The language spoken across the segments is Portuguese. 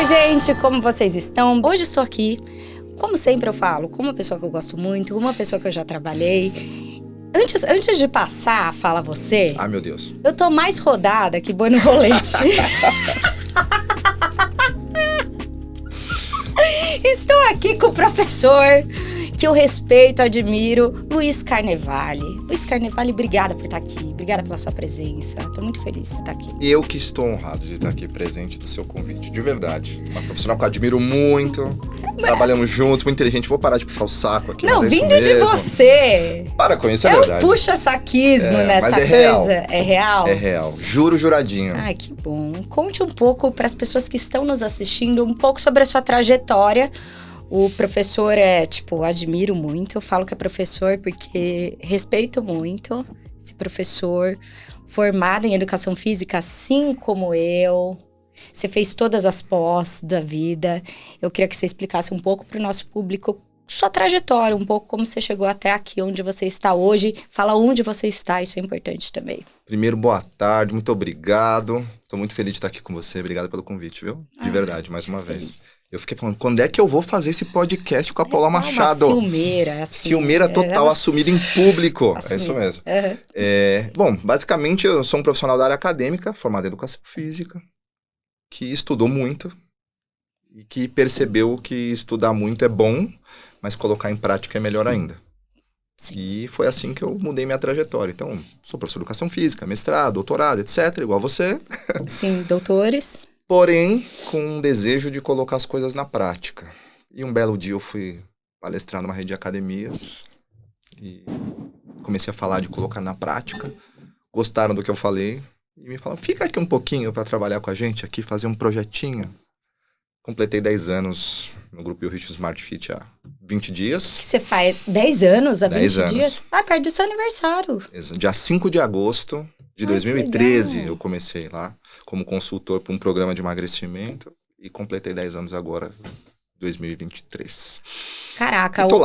Oi, gente, como vocês estão? Hoje estou aqui, como sempre eu falo, com uma pessoa que eu gosto muito, uma pessoa que eu já trabalhei. Antes de passar a fala você... Ah, meu Deus. Eu tô mais rodada que boi no rolete. Estou aqui com o professor que eu respeito, admiro, Luiz Carnevale. Luiz Carnevale, obrigada por estar aqui, obrigada pela sua presença. Estou muito feliz de você estar aqui. Eu que estou honrado de estar aqui presente do seu convite, de verdade. Uma profissional que eu admiro muito, trabalhamos juntos, muito inteligente. Vou parar de puxar o saco aqui. Não, mas é vindo de você. Para com isso, é um verdade. Puxa-saquismo nessa mas é coisa. real. É real? É real, juro juradinho. Ai, que bom. Conte um pouco para as pessoas que estão nos assistindo, um pouco sobre a sua trajetória. O professor admiro muito, eu falo que é professor porque respeito muito esse professor, formado em educação física, assim como eu. Você fez todas as pós da vida. Eu queria que você explicasse um pouco para o nosso público sua trajetória, um pouco como você chegou até aqui, onde você está hoje. Fala onde você está, isso é importante também. Primeiro, boa tarde, muito obrigado. Estou muito feliz de estar aqui com você, obrigado pelo convite, viu? De verdade, mais uma vez. Eu fiquei falando, quando é que eu vou fazer esse podcast com a Paula Machado? Uma ciumeira, assim. Ciumeira total, assumida em público. Assumida. É isso mesmo. Uhum. Bom, basicamente eu sou um profissional da área acadêmica, formado em educação física, que estudou muito e que percebeu que estudar muito é bom, mas colocar em prática é melhor ainda. Sim. E foi assim que eu mudei minha trajetória. Então, sou professor de educação física, mestrado, doutorado, etc., igual você. Sim, doutores. Porém, com um desejo de colocar as coisas na prática. E um belo dia eu fui palestrar numa rede de academias e comecei a falar de colocar na prática. Gostaram do que eu falei e me falaram, fica aqui um pouquinho para trabalhar com a gente aqui, fazer um projetinho. Completei 10 anos no Grupo Rio Smart Fit há 20 dias. O que você faz? 10 anos há 20 10 anos. dias? Ah, perto do seu aniversário. Dia 5 de agosto de 2013 eu comecei lá como consultor para um programa de emagrecimento e completei 10 anos agora, 2023. Caraca. E tô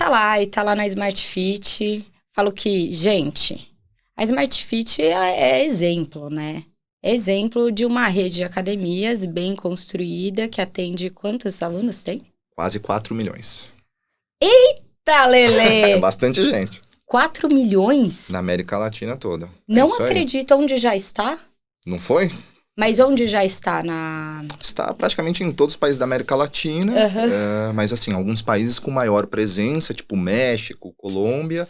lá. E tá lá na Smart Fit. Falo que, gente, a Smart Fit é exemplo, né? É exemplo de uma rede de academias bem construída que atende quantos alunos tem? Quase 4 milhões. Eita, Lelê! É bastante gente. 4 milhões? Na América Latina toda. Não acredito onde já está. Não foi? Mas onde já está? Está praticamente em todos os países da América Latina, mas assim, alguns países com maior presença, tipo México, Colômbia.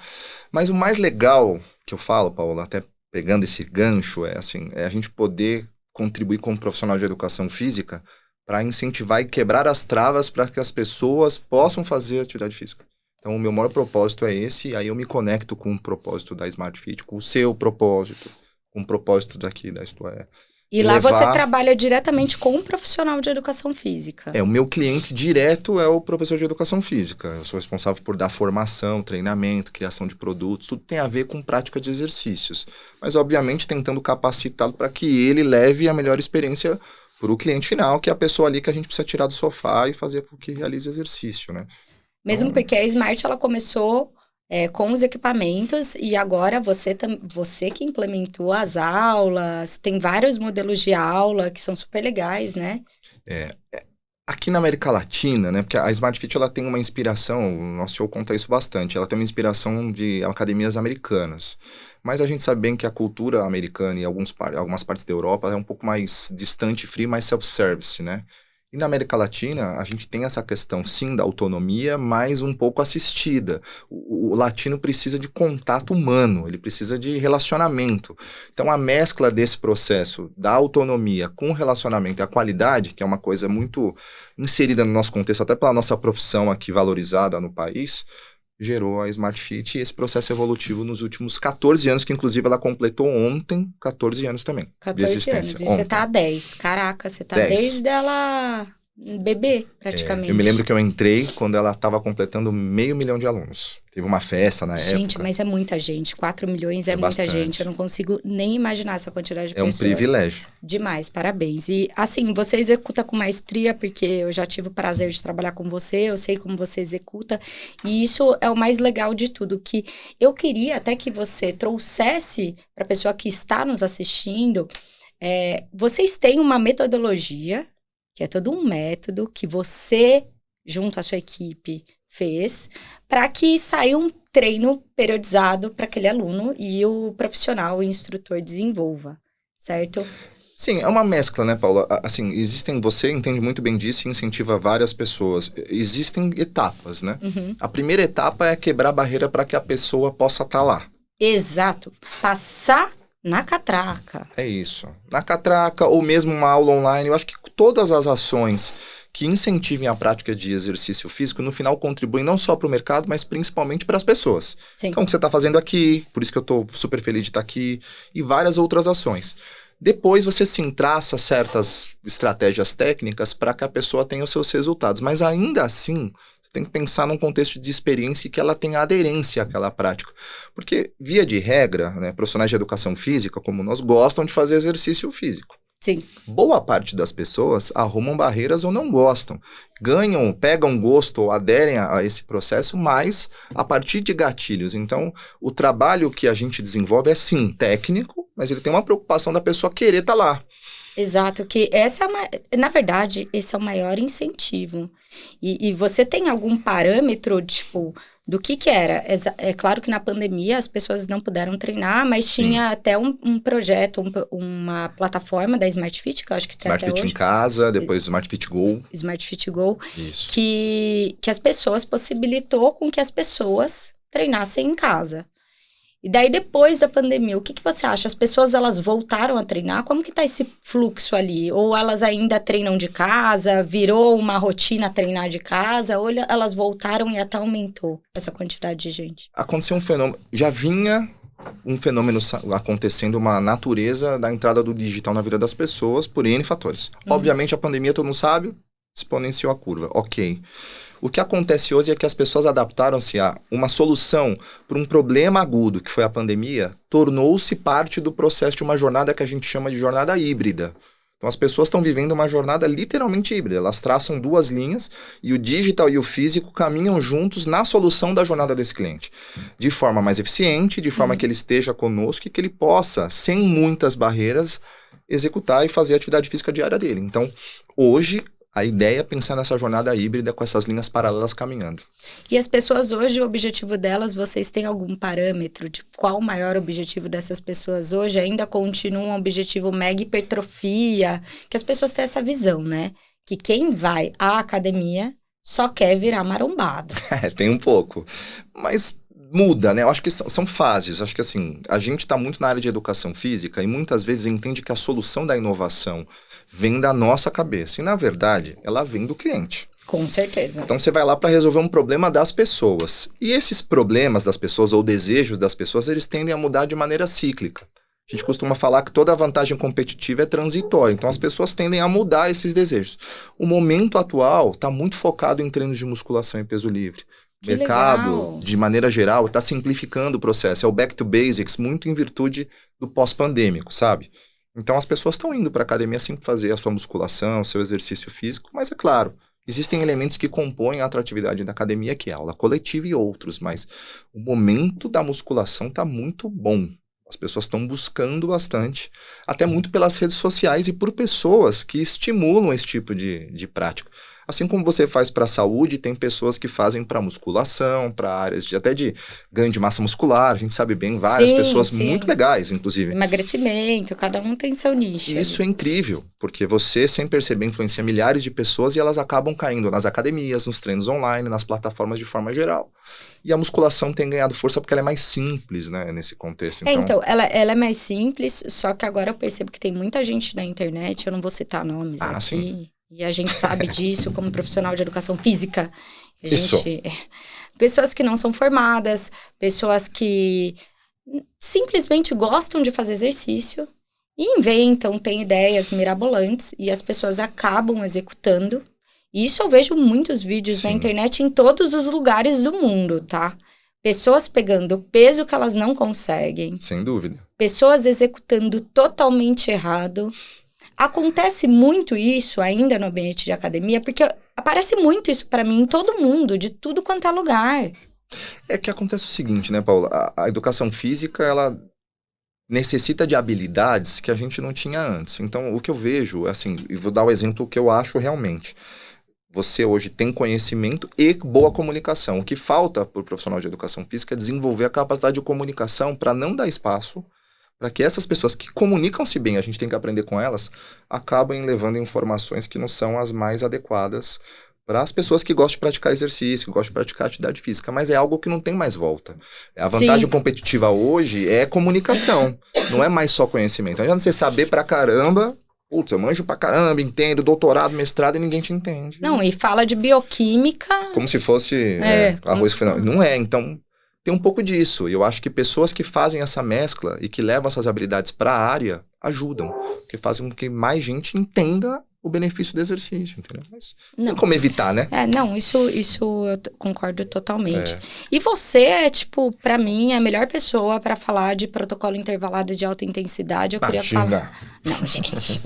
Mas o mais legal que eu falo, Paula, até pegando esse gancho, é a gente poder contribuir como profissional de educação física para incentivar e quebrar as travas para que as pessoas possam fazer atividade física. Então, o meu maior propósito é esse, e aí eu me conecto com o propósito da Smart Fit, com o seu propósito, com o propósito daqui da Isto É. E lá você trabalha diretamente com um profissional de educação física. O meu cliente direto é o professor de educação física. Eu sou responsável por dar formação, treinamento, criação de produtos, tudo tem a ver com prática de exercícios. Mas, obviamente, tentando capacitá-lo para que ele leve a melhor experiência para o cliente final, que é a pessoa ali que a gente precisa tirar do sofá e fazer com que realize exercício, né? Mesmo porque a Smart, ela começou com os equipamentos e agora você que implementou as aulas, tem vários modelos de aula que são super legais, né? Aqui na América Latina, né, porque a Smart Fit ela tem uma inspiração, o nosso show conta isso bastante, ela tem uma inspiração de academias americanas, mas a gente sabe bem que a cultura americana e algumas partes da Europa é um pouco mais distante, fria, mais self-service, né? E na América Latina, a gente tem essa questão, sim, da autonomia, mas um pouco assistida. O latino precisa de contato humano, ele precisa de relacionamento. Então, a mescla desse processo da autonomia com o relacionamento e a qualidade, que é uma coisa muito inserida no nosso contexto, até pela nossa profissão aqui valorizada no país, gerou a Smart Fit e esse processo evolutivo nos últimos 14 anos, que inclusive ela completou ontem 14 anos também 14 de existência. Anos, e você tá há 10. Caraca, você tá 10. Desde ela bebê, praticamente. Eu me lembro que eu entrei quando ela estava completando 500 mil de alunos. Teve uma festa na época. Gente, mas é muita gente. 4 milhões é muita bastante. gente. Eu não consigo nem imaginar essa quantidade de pessoas. É um privilégio. Demais, parabéns. E, assim, você executa com maestria, porque eu já tive o prazer de trabalhar com você, eu sei como você executa. E isso é o mais legal de tudo, que eu queria até que você trouxesse para a pessoa que está nos assistindo, vocês têm uma metodologia que é todo um método que você, junto à sua equipe, fez para que saia um treino periodizado para aquele aluno e o profissional, o instrutor desenvolva, certo? Sim, é uma mescla, né, Paula? Assim, você entende muito bem disso e incentiva várias pessoas. Existem etapas, né? Uhum. A primeira etapa é quebrar a barreira para que a pessoa possa estar lá. Exato. Passar na catraca. É isso. Na catraca ou mesmo uma aula online, eu acho que todas as ações que incentivem a prática de exercício físico, no final contribuem não só para o mercado, mas principalmente para as pessoas. Sim. Então, o que você está fazendo aqui, por isso que eu estou super feliz de estar aqui, e várias outras ações. Depois você sim traça certas estratégias técnicas para que a pessoa tenha os seus resultados, mas ainda assim você tem que pensar num contexto de experiência e que ela tenha aderência àquela prática. Porque, via de regra, né, profissionais de educação física, como nós, gostam de fazer exercício físico. Sim. Boa parte das pessoas arrumam barreiras ou não gostam. Pegam gosto ou aderem a esse processo, mas a partir de gatilhos. Então, o trabalho que a gente desenvolve é sim técnico, mas ele tem uma preocupação da pessoa querer estar lá. Exato, que na verdade, esse é o maior incentivo. E você tem algum parâmetro, tipo, do que era? É claro que na pandemia as pessoas não puderam treinar, mas Sim. tinha até um projeto, uma plataforma da Smart Fit, que eu acho que tem Smart até Fit hoje. em casa, depois Smart Fit Go. Smart Fit Go. Isso. Que as pessoas possibilitou com que as pessoas treinassem em casa. E daí, depois da pandemia, o que você acha? As pessoas, elas voltaram a treinar? Como que tá esse fluxo ali? Ou elas ainda treinam de casa? Virou uma rotina treinar de casa? Ou elas voltaram e até aumentou essa quantidade de gente? Aconteceu um fenômeno... Já vinha um fenômeno acontecendo, uma natureza da entrada do digital na vida das pessoas por N fatores. Obviamente, a pandemia, todo mundo sabe, exponenciou a curva. Ok. O que acontece hoje é que as pessoas adaptaram-se a uma solução para um problema agudo, que foi a pandemia, tornou-se parte do processo de uma jornada que a gente chama de jornada híbrida. Então, as pessoas estão vivendo uma jornada literalmente híbrida. Elas traçam duas linhas e o digital e o físico caminham juntos na solução da jornada desse cliente. De forma mais eficiente, de forma que ele esteja conosco e que ele possa, sem muitas barreiras, executar e fazer a atividade física diária dele. Então, hoje... A ideia é pensar nessa jornada híbrida com essas linhas paralelas caminhando. E as pessoas hoje, o objetivo delas, vocês têm algum parâmetro de qual o maior objetivo dessas pessoas hoje? Ainda continua um objetivo mega hipertrofia? Que as pessoas têm essa visão, né? Que quem vai à academia só quer virar marombado. Tem um pouco. Mas muda, né? Eu acho que são fases. Acho que assim, a gente está muito na área de educação física e muitas vezes entende que a solução da inovação vem da nossa cabeça. E, na verdade, ela vem do cliente. Com certeza. Então, você vai lá para resolver um problema das pessoas. E esses problemas das pessoas ou desejos das pessoas, eles tendem a mudar de maneira cíclica. A gente costuma falar que toda vantagem competitiva é transitória. Então, as pessoas tendem a mudar esses desejos. O momento atual está muito focado em treinos de musculação e peso livre. O mercado, legal. De maneira geral, está simplificando o processo. É o back to basics, muito em virtude do pós-pandêmico, sabe? Então, as pessoas estão indo para a academia sim fazer a sua musculação, o seu exercício físico, mas é claro, existem elementos que compõem a atratividade da academia, que é a aula coletiva e outros, mas o momento da musculação está muito bom. As pessoas estão buscando bastante, até muito pelas redes sociais e por pessoas que estimulam esse tipo de prática. Assim como você faz para a saúde, tem pessoas que fazem para musculação, para áreas até de ganho de massa muscular. A gente sabe bem, várias pessoas muito legais, inclusive. Emagrecimento, cada um tem seu nicho. E isso é incrível, porque você, sem perceber, influencia milhares de pessoas e elas acabam caindo nas academias, nos treinos online, nas plataformas de forma geral. E a musculação tem ganhado força porque ela é mais simples, né, nesse contexto. Então ela é mais simples, só que agora eu percebo que tem muita gente na internet, eu não vou citar nomes aqui. Sim. E a gente sabe disso como profissional de educação física. Pessoas que não são formadas, pessoas que simplesmente gostam de fazer exercício e inventam, têm ideias mirabolantes e as pessoas acabam executando. E isso eu vejo muitos vídeos na internet em todos os lugares do mundo, tá? Pessoas pegando peso que elas não conseguem. Sem dúvida. Pessoas executando totalmente errado. Acontece muito isso ainda no ambiente de academia, porque aparece muito isso para mim em todo mundo, de tudo quanto é lugar. É que acontece o seguinte, né, Paula? A educação física, ela necessita de habilidades que a gente não tinha antes. Então, o que eu vejo, assim, e vou dar o exemplo que eu acho realmente. Você hoje tem conhecimento e boa comunicação. O que falta para o profissional de educação física é desenvolver a capacidade de comunicação para não dar espaço para que essas pessoas que comunicam-se bem, a gente tem que aprender com elas, acabem levando informações que não são as mais adequadas para as pessoas que gostam de praticar exercício, que gostam de praticar atividade física, mas é algo que não tem mais volta. A vantagem competitiva hoje é comunicação, não é mais só conhecimento. Não adianta você saber pra caramba, putz, eu manjo pra caramba, entendo, doutorado, mestrado, e ninguém te entende. Não, e fala de bioquímica... Como se fosse arroz final. Não é, então... Tem um pouco disso. E eu acho que pessoas que fazem essa mescla e que levam essas habilidades para a área ajudam. Porque fazem com que mais gente entenda o benefício do exercício, entendeu? Mas não tem como evitar, né? Não, isso eu concordo totalmente. E você é, tipo, pra mim, a melhor pessoa para falar de protocolo intervalado de alta intensidade. Eu queria falar... Não, gente...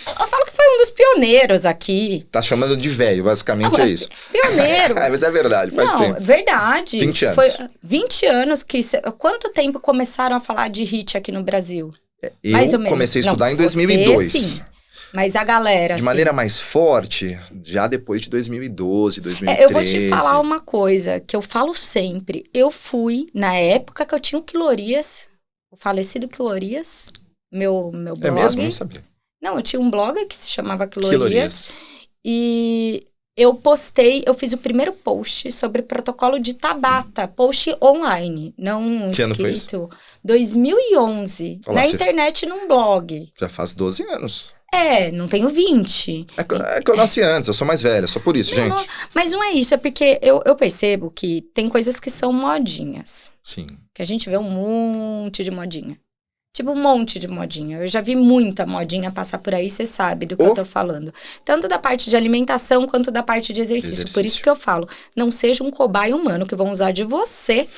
Eu falo que foi um dos pioneiros aqui. Tá chamando de velho, basicamente é isso. Pioneiro. Mas é verdade, faz tempo. Não, verdade. 20 anos. Foi 20 anos que... Quanto tempo começaram a falar de HIIT aqui no Brasil? Mais ou menos. Comecei a estudar em 2002. Sim. Mas a galera, de maneira mais forte, já depois de 2012, 2013. Eu vou te falar uma coisa que eu falo sempre. Eu fui, na época que eu tinha o Quilorias, o falecido Quilorias, meu blog. É mesmo? Não sabia. Não, eu tinha um blog que se chamava Quilorias. E eu fiz o primeiro post sobre protocolo de Tabata, post online, não que escrito. Ano foi isso? 2011, olá, na internet, num blog. Já faz 12 anos. Não tenho 20. É que eu nasci antes, eu sou mais velha, só por isso, gente. Mas não é isso, é porque eu percebo que tem coisas que são modinhas. Sim. Que a gente vê um monte de modinha. Tipo, um monte de modinha. Eu já vi muita modinha passar por aí, você sabe do que eu tô falando. Tanto da parte de alimentação, quanto da parte de exercício. Por isso que eu falo, não seja um cobaia humano que vão usar de você,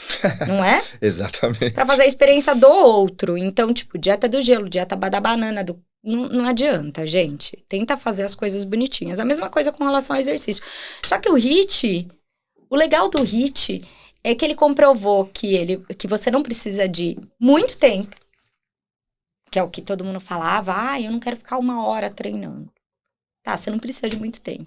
não é? Exatamente. Pra fazer a experiência do outro. Então, tipo, dieta do gelo, dieta da banana, não adianta, gente. Tenta fazer as coisas bonitinhas. A mesma coisa com relação ao exercício. Só que o legal do HIIT é que ele comprovou que você não precisa de muito tempo, que é o que todo mundo falava, eu não quero ficar 1 hora treinando. Tá, você não precisa de muito tempo.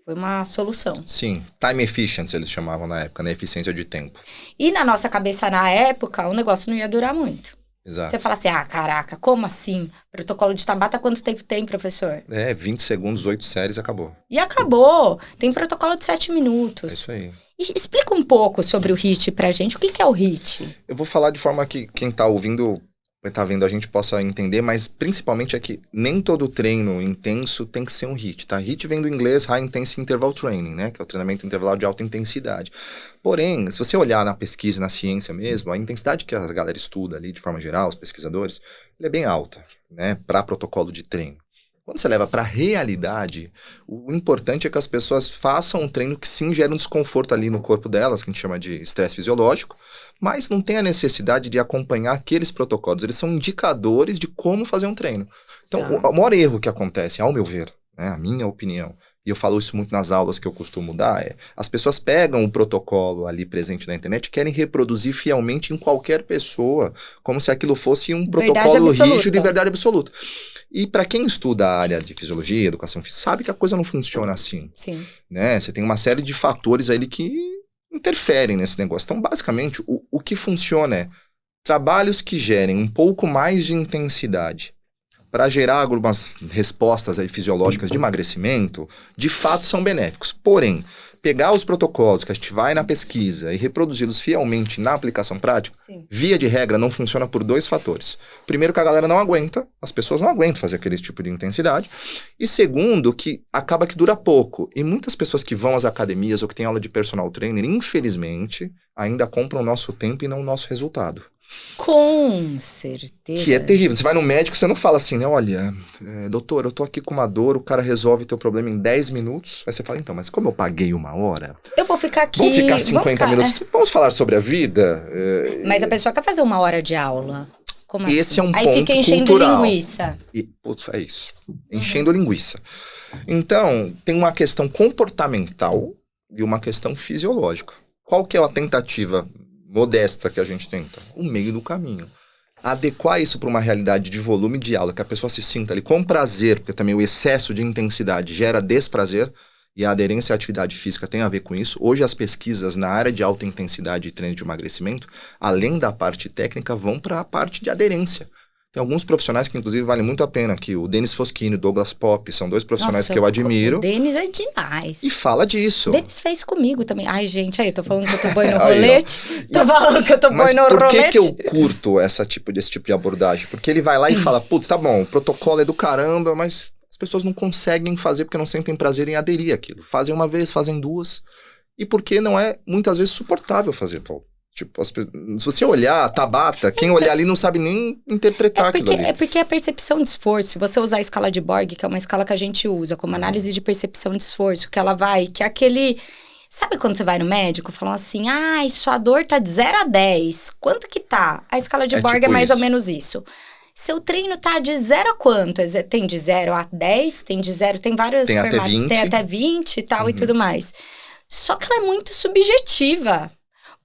Foi uma solução. Sim, time efficiency eles chamavam na época, né? Eficiência de tempo. E na nossa cabeça, na época, o negócio não ia durar muito. Exato. Você fala assim, caraca, como assim? Protocolo de Tabata, quanto tempo tem, professor? 20 segundos, 8 séries, acabou. E acabou. Tem protocolo de 7 minutos. É isso aí. E explica um pouco sobre o HIIT pra gente. O que é o HIIT? Eu vou falar de forma que quem tá ouvindo... tá vendo, a gente possa entender, mas principalmente é que nem todo treino intenso tem que ser um HIIT, tá? HIIT vem do inglês High Intensity Interval Training, né? Que é o treinamento intervalado de alta intensidade. Porém, se você olhar na pesquisa, na ciência mesmo, a intensidade que a galera estuda ali, de forma geral, os pesquisadores, ele é bem alta, né? Para protocolo de treino. Quando você leva para a realidade, o importante é que as pessoas façam um treino que sim gera um desconforto ali no corpo delas, que a gente chama de estresse fisiológico, mas não tem a necessidade de acompanhar aqueles protocolos. Eles são indicadores de como fazer um treino. Então, o maior erro que acontece, ao meu ver, né, a minha opinião, e eu falo isso muito nas aulas que eu costumo dar, as pessoas pegam o protocolo ali presente na internet e querem reproduzir fielmente em qualquer pessoa, como se aquilo fosse um protocolo rígido de verdade absoluta. E para quem estuda a área de fisiologia, educação física, sabe que a coisa não funciona assim. Sim. Né? Você tem uma série de fatores aí que interferem nesse negócio. Então, basicamente, o que funciona é trabalhos que gerem um pouco mais de intensidade para gerar algumas respostas aí fisiológicas de emagrecimento, de fato são benéficos. Porém, pegar os protocolos que a gente vai na pesquisa e reproduzi-los fielmente na aplicação prática, sim, via de regra, não funciona por 2 fatores. Primeiro, que a galera não aguenta, as pessoas não aguentam fazer aquele tipo de intensidade. E segundo, que acaba que dura pouco. E muitas pessoas que vão às academias ou que têm aula de personal trainer, infelizmente, ainda compram o nosso tempo e não o nosso resultado. Com certeza. Que é terrível. Você vai no médico, você não fala assim, né? Olha, doutor, eu tô aqui com uma dor, o cara resolve teu problema em 10 minutos. Aí você fala, então, mas como eu paguei 1 hora... Eu vou ficar aqui... Vamos ficar 50 minutos. Vamos falar sobre a vida? Mas a pessoa quer fazer 1 hora de aula. Como assim? Esse é um aí ponto fica enchendo cultural. Linguiça. Putz, é isso. Enchendo linguiça. Então, tem uma questão comportamental e uma questão fisiológica. Qual que é a tentativa modesta que a gente tenta? O meio do caminho. Adequar isso para uma realidade de volume de aula, que a pessoa se sinta ali com prazer, porque também o excesso de intensidade gera desprazer, e a aderência à atividade física tem a ver com isso. Hoje as pesquisas na área de alta intensidade e treino de emagrecimento, além da parte técnica, vão para a parte de aderência. Tem alguns profissionais que, inclusive, valem muito a pena, que o Denis Foschini e o Douglas Pop, são dois profissionais que eu admiro. O Denis é demais. E fala disso. O Denis fez comigo também. Ai, gente, aí, eu tô falando que eu tô boi no rolete. Tô falando que eu tô boi no rolete. Mas por que eu curto esse tipo de abordagem? Porque ele vai lá e fala, putz, tá bom, o protocolo é do caramba, mas as pessoas não conseguem fazer porque não sentem prazer em aderir àquilo. Fazem uma vez, fazem duas. E porque não é, muitas vezes, suportável fazer, Paulo. Tipo, se você olhar a Tabata, quem olhar ali não sabe nem interpretar aquilo ali. É porque a percepção de esforço, se você usar a escala de Borg, que é uma escala que a gente usa como análise de percepção de esforço, que ela vai, que é aquele... Sabe quando você vai no médico falando assim, sua dor tá de 0 a 10, quanto que tá? A escala de Borg tipo é mais isso. ou menos isso. Seu treino tá de 0 a quanto? Tem de 0 a 10, tem de 0, tem vários tem formatos, até 20. Tem até 20 e tal e tudo mais. Só que ela é muito subjetiva.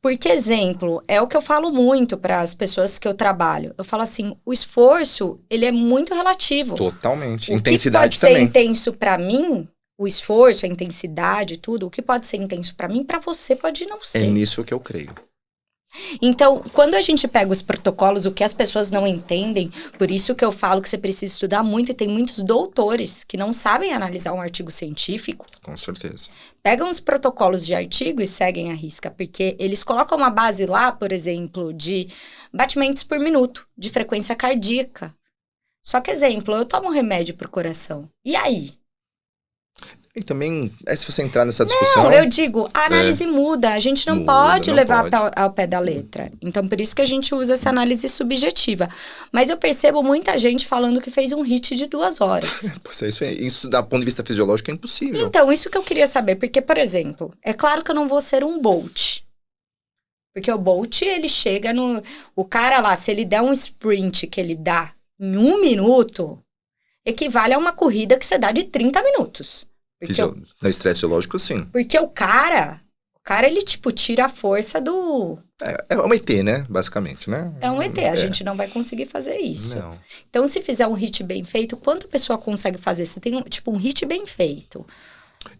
Porque, exemplo, é o que eu falo muito para as pessoas que eu trabalho. Eu falo assim, o esforço, ele é muito relativo. Totalmente. O Intensidade que pode também. ser intenso para mim, o esforço, a intensidade, tudo, o que pode ser intenso para mim, para você pode não ser. É nisso que eu creio. Então, quando a gente pega os protocolos, o que as pessoas não entendem, por isso que eu falo que você precisa estudar muito, e tem muitos doutores que não sabem analisar um artigo científico. Com certeza. Pegam os protocolos de artigo e seguem à risca, porque eles colocam uma base lá, por exemplo, de batimentos por minuto, de frequência cardíaca. Só que, exemplo, eu tomo remédio pro coração. E aí? E também, se você entrar nessa discussão... Não, eu digo, a análise muda. A gente não pode levar ao pé da letra. Então, por isso que a gente usa essa análise subjetiva. Mas eu percebo muita gente falando que fez um HIIT de 2 horas. Isso, do ponto de vista fisiológico, é impossível. Então, isso que eu queria saber. Porque, por exemplo, é claro que eu não vou ser um Bolt. Porque o Bolt, ele chega no... O cara lá, se ele der um sprint que ele dá em 1 minuto, equivale a uma corrida que você dá de 30 minutos. No estresse fisiológico, sim. Porque o cara, ele, tipo, tira a força do... É um ET, né? Basicamente, né? É um ET, a gente não vai conseguir fazer isso. Não. Então, se fizer um HIIT bem feito, quanto a pessoa consegue fazer? Você tem, um HIIT bem feito.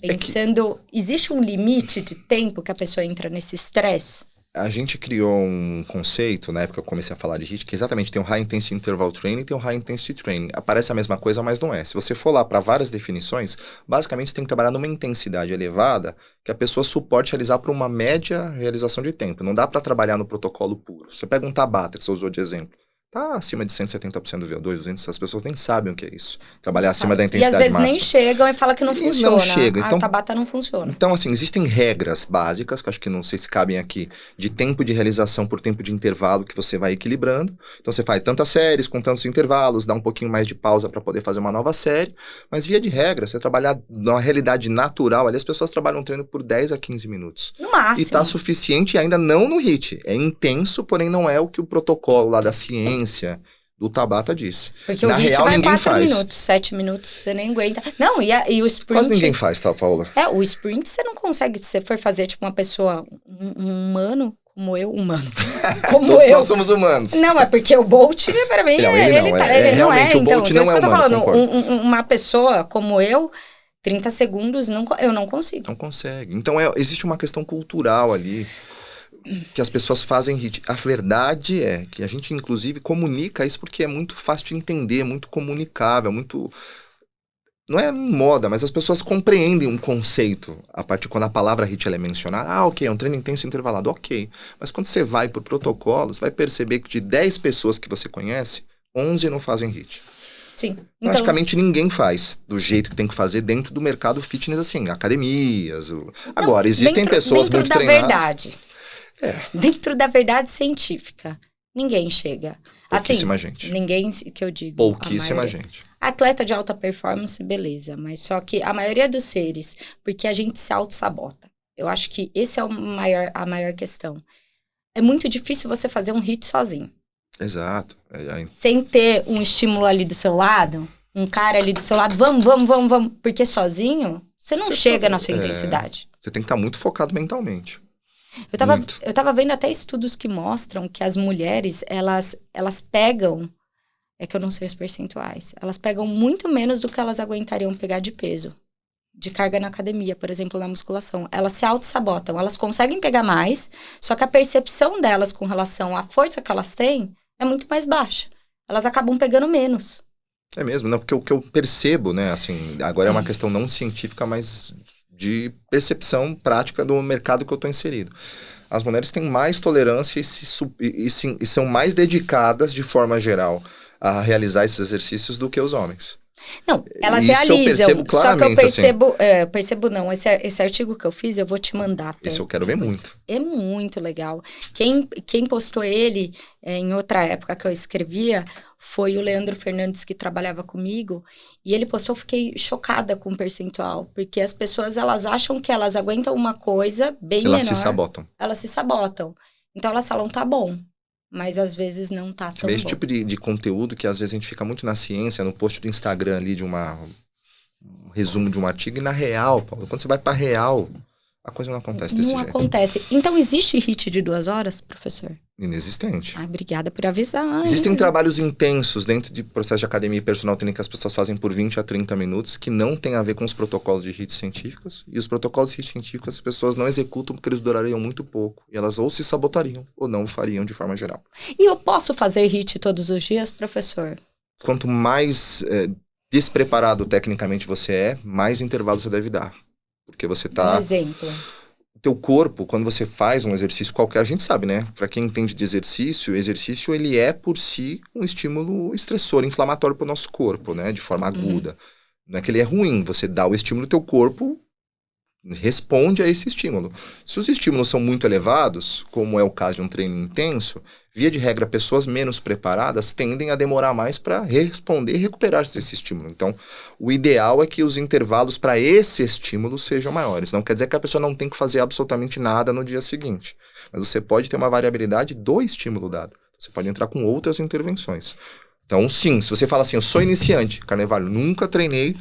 Pensando, existe um limite de tempo que a pessoa entra nesse estresse? A gente criou um conceito, na época que eu comecei a falar de HIIT, que exatamente tem o High Intensity Interval Training e tem o High Intensity Training. Aparece a mesma coisa, mas não é. Se você for lá para várias definições, basicamente você tem que trabalhar numa intensidade elevada que a pessoa suporte realizar por uma média realização de tempo. Não dá para trabalhar no protocolo puro. Você pega um Tabata, que você usou de exemplo. Tá acima de 170% do VO2, 200, as pessoas nem sabem o que é isso. Trabalhar acima da intensidade máxima. E às vezes nem chegam e falam que não funciona. Não chega. Então, a Tabata não funciona. Então, assim, existem regras básicas, que eu acho que não sei se cabem aqui, de tempo de realização por tempo de intervalo que você vai equilibrando. Então, você faz tantas séries com tantos intervalos, dá um pouquinho mais de pausa para poder fazer uma nova série. Mas, via de regra, você trabalhar numa realidade natural, ali as pessoas trabalham um treino por 10 a 15 minutos. No máximo. E tá suficiente ainda não no HIIT. É intenso, porém não é o que o protocolo lá da ciência do Tabata diz. Porque na o HIIT real, vai ninguém 4 faz. minutos, 7 minutos, você nem aguenta. Não, e o sprint... Quase ninguém faz, tá, Paula? O sprint você não consegue, se você for fazer, tipo, uma pessoa, um humano, como eu, humano. Como Todos eu. nós somos humanos. Não, é porque o Bolt, pra mim, não, ele não é. Realmente, o Então, Bolt não é isso que eu tô humano, falando. Uma pessoa como eu, 30 segundos, eu não consigo. Não consegue. Então, existe uma questão cultural ali, que as pessoas fazem HIIT. A verdade é que a gente, inclusive, comunica isso porque é muito fácil de entender, muito comunicável, muito... Não é moda, mas as pessoas compreendem um conceito a partir quando a palavra HIIT ela é mencionada. Ok, é um treino intenso intervalado, ok. Mas quando você vai por protocolo, você vai perceber que de 10 pessoas que você conhece, 11 não fazem HIIT. Sim. Praticamente ninguém faz do jeito que tem que fazer dentro do mercado fitness, assim, academias. Agora, existem pessoas muito treinadas... Verdade. Dentro da verdade científica, ninguém chega. Pouquíssima assim, gente. Ninguém, que eu digo. Pouquíssima gente. Atleta de alta performance, beleza. Mas só que a maioria dos seres, porque a gente se auto-sabota. Eu acho que esse é a maior questão. É muito difícil você fazer um HIIT sozinho. Exato. Sem ter um estímulo ali do seu lado, um cara ali do seu lado, vamos. Porque sozinho, você não chega na sua intensidade. Você tem que estar muito focado mentalmente. Eu tava vendo até estudos que mostram que as mulheres, elas pegam, é que eu não sei os percentuais, elas pegam muito menos do que elas aguentariam pegar de peso, de carga na academia, por exemplo, na musculação. Elas se auto-sabotam, elas conseguem pegar mais, só que a percepção delas com relação à força que elas têm é muito mais baixa. Elas acabam pegando menos. É mesmo, não, porque o que eu percebo, né, assim, agora é uma questão não científica, mas de percepção prática do mercado que eu estou inserido. As mulheres têm mais tolerância e são mais dedicadas, de forma geral, a realizar esses exercícios do que os homens. Não, elas Isso realizam, eu percebo claramente, só que eu percebo, percebo não, esse artigo que eu fiz, eu vou te mandar até. Esse eu quero ver muito. É muito legal. Quem postou ele, em outra época que eu escrevia, foi o Leandro Fernandes, que trabalhava comigo, e ele postou, eu fiquei chocada com o percentual, porque as pessoas, elas acham que elas aguentam uma coisa bem menor. Elas se sabotam. Elas se sabotam. Então elas falam, tá bom. Mas às vezes não tá tão bom. Esse tipo de conteúdo que às vezes a gente fica muito na ciência, no post do Instagram ali de um resumo de um artigo, e na real, Paulo, quando você vai pra real, a coisa não acontece desse jeito. Não acontece. Então existe HIIT de 2 horas, professor? Inexistente. Obrigada por avisar. Existem trabalhos intensos dentro de processo de academia e personal training que as pessoas fazem por 20 a 30 minutos, que não tem a ver com os protocolos de HIIT científicos. E os protocolos de HIIT científicos as pessoas não executam porque eles durariam muito pouco. E elas ou se sabotariam ou não fariam de forma geral. E eu posso fazer HIIT todos os dias, professor? Quanto mais despreparado tecnicamente você é, mais intervalo você deve dar. Porque você tá... Um exemplo. Teu corpo, quando você faz um exercício qualquer, a gente sabe, né? Para quem entende de exercício, ele é por si um estímulo estressor, inflamatório para o nosso corpo, né? De forma aguda. Não é que ele é ruim, você dá o estímulo, teu corpo responde a esse estímulo. Se os estímulos são muito elevados, como é o caso de um treino intenso, via de regra, pessoas menos preparadas tendem a demorar mais para responder e recuperar-se desse estímulo. Então, o ideal é que os intervalos para esse estímulo sejam maiores. Não quer dizer que a pessoa não tem que fazer absolutamente nada no dia seguinte. Mas você pode ter uma variabilidade do estímulo dado. Você pode entrar com outras intervenções. Então, sim, se você fala assim, eu sou iniciante, Carnevalho, nunca treinei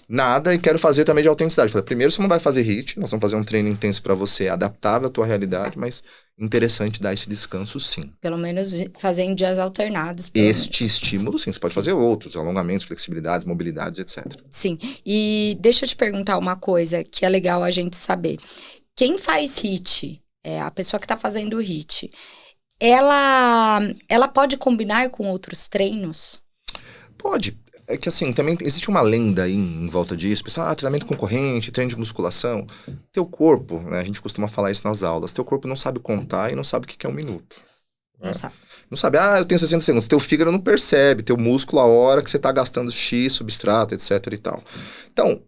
nada e quero fazer também de autenticidade. Falei, primeiro você não vai fazer HIIT, nós vamos fazer um treino intenso para você, adaptável à tua realidade, mas interessante dar esse descanso, sim. Pelo menos fazer em dias alternados. Estímulo, sim. Você pode fazer outros, alongamentos, flexibilidades, mobilidades, etc. Sim. E deixa eu te perguntar uma coisa que é legal a gente saber. Quem faz HIIT, a pessoa que está fazendo o HIIT, ela pode combinar com outros treinos? Pode. É que assim, também existe uma lenda aí em volta disso. Pessoal, treinamento concorrente, treino de musculação. Teu corpo, né, a gente costuma falar isso nas aulas, teu corpo não sabe contar e não sabe o que é um minuto. Não sabe. Não sabe, eu tenho 60 segundos. Teu fígado não percebe, teu músculo, a hora que você está gastando X, substrato, etc e tal. Então,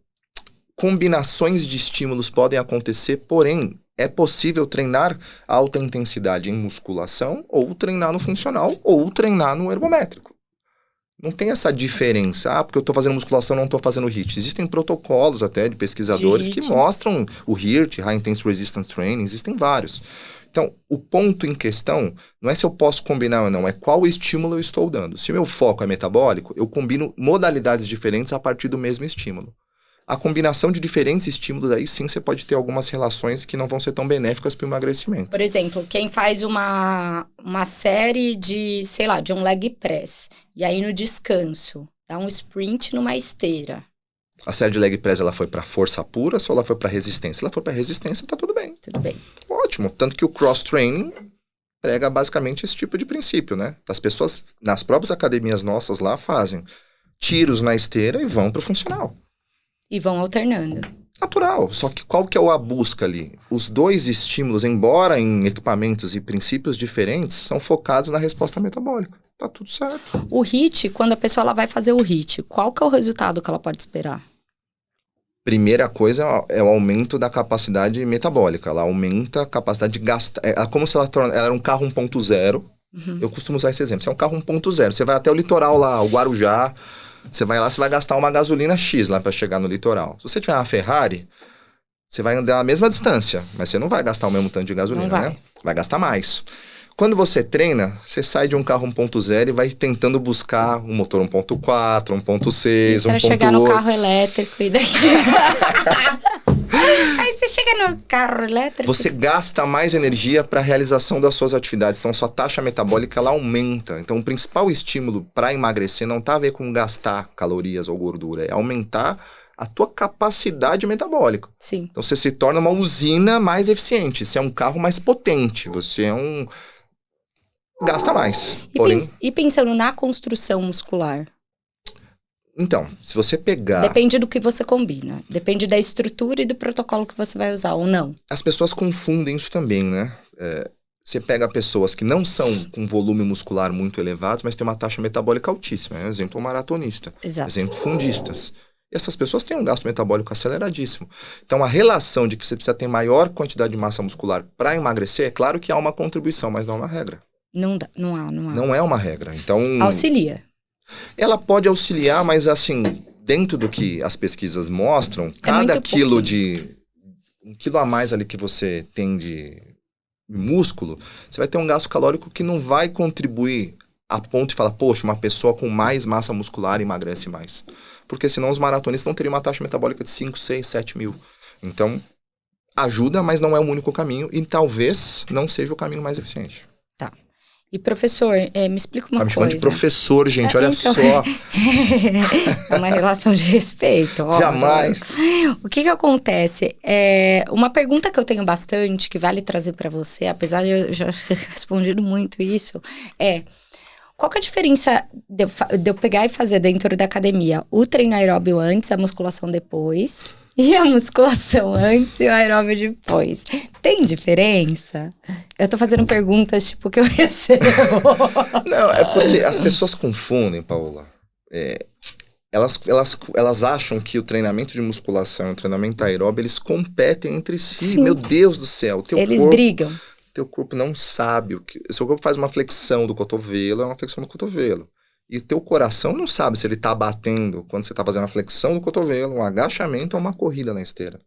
combinações de estímulos podem acontecer, porém, é possível treinar alta intensidade em musculação, ou treinar no funcional, ou treinar no ergométrico. Não tem essa diferença. Porque eu estou fazendo musculação, não estou fazendo HIIT. Existem protocolos até de pesquisadores que mostram o HIIT, High Intense Resistance Training, existem vários. Então, o ponto em questão não é se eu posso combinar ou não, é qual estímulo eu estou dando. Se meu foco é metabólico, eu combino modalidades diferentes a partir do mesmo estímulo. A combinação de diferentes estímulos, aí sim você pode ter algumas relações que não vão ser tão benéficas para o emagrecimento. Por exemplo, quem faz uma série de, sei lá, de um leg press, e aí no descanso, dá um sprint numa esteira. A série de leg press, ela foi para força pura ou ela foi para resistência? Se ela for para resistência, tá tudo bem. Tudo bem. Ótimo. Tanto que o cross-training prega basicamente esse tipo de princípio, né? As pessoas, nas próprias academias nossas lá, fazem tiros na esteira e vão para o funcional. E vão alternando. Natural, só que qual que é a busca ali? Os dois estímulos, embora em equipamentos e princípios diferentes, são focados na resposta metabólica. Tá tudo certo. O HIIT, quando a pessoa ela vai fazer o HIIT, qual que é o resultado que ela pode esperar? Primeira coisa é o aumento da capacidade metabólica. Ela aumenta a capacidade de gastar. É como se ela era um carro 1.0. Eu costumo usar esse exemplo. Você é um carro 1.0. Você vai até o litoral lá, o Guarujá. Você vai lá, você vai gastar uma gasolina X lá para chegar no litoral. Se você tiver uma Ferrari, você vai andar a mesma distância, mas você não vai gastar o mesmo tanto de gasolina, né? Vai gastar mais. Quando você treina, você sai de um carro 1.0 e vai tentando buscar um motor 1.4, 1.6, 1.8. Para chegar no carro elétrico e daqui... Aí você Você chega no carro elétrico... Você gasta mais energia para a realização das suas atividades. Então, sua taxa metabólica, ela aumenta. Então, o principal estímulo para emagrecer não tá a ver com gastar calorias ou gordura. É aumentar a tua capacidade metabólica. Sim. Então, você se torna uma usina mais eficiente. Você é um carro mais potente. Você é um... Gasta mais. E pensando na construção muscular? Então, se você pegar... Depende do que você combina. Depende da estrutura e do protocolo que você vai usar, ou não. As pessoas confundem isso também, né? Você pega pessoas que não são com volume muscular muito elevados, mas têm uma taxa metabólica altíssima. Exemplo, maratonista. Exato. Exemplo, fundistas. E essas pessoas têm um gasto metabólico aceleradíssimo. Então, a relação de que você precisa ter maior quantidade de massa muscular para emagrecer, é claro que há uma contribuição, mas não é uma regra. Não dá, não há. Não é uma regra. Então... Auxilia. Ela pode auxiliar, mas assim, dentro do que as pesquisas mostram, cada quilo um quilo a mais ali que você tem de músculo, você vai ter um gasto calórico que não vai contribuir a ponto de falar, poxa, uma pessoa com mais massa muscular emagrece mais. Porque senão os maratonistas não teriam uma taxa metabólica de 5, 6, 7 mil. Então, ajuda, mas não é o único caminho e talvez não seja o caminho mais eficiente. Tá. E professor, me explica uma coisa. Tá me chamando de professor, gente, olha então... só. É uma relação de respeito. Ó, jamais. O que acontece? Uma pergunta que eu tenho bastante, que vale trazer para você, apesar de eu já respondido muito isso, qual que é a diferença de eu pegar e fazer dentro da academia o treino aeróbio antes, a musculação depois, e a musculação antes e o aeróbio depois? Tem diferença? Eu tô fazendo perguntas, tipo, que eu recebo. Não, é porque as pessoas confundem, Paola. Elas acham que o treinamento de musculação e o treinamento aeróbio, eles competem entre si. Sim. Meu Deus do céu. Eles brigam. Teu corpo não sabe o que... Seu corpo faz uma flexão do cotovelo, é uma flexão do cotovelo. E teu coração não sabe se ele tá batendo quando você tá fazendo a flexão do cotovelo, um agachamento ou uma corrida na esteira.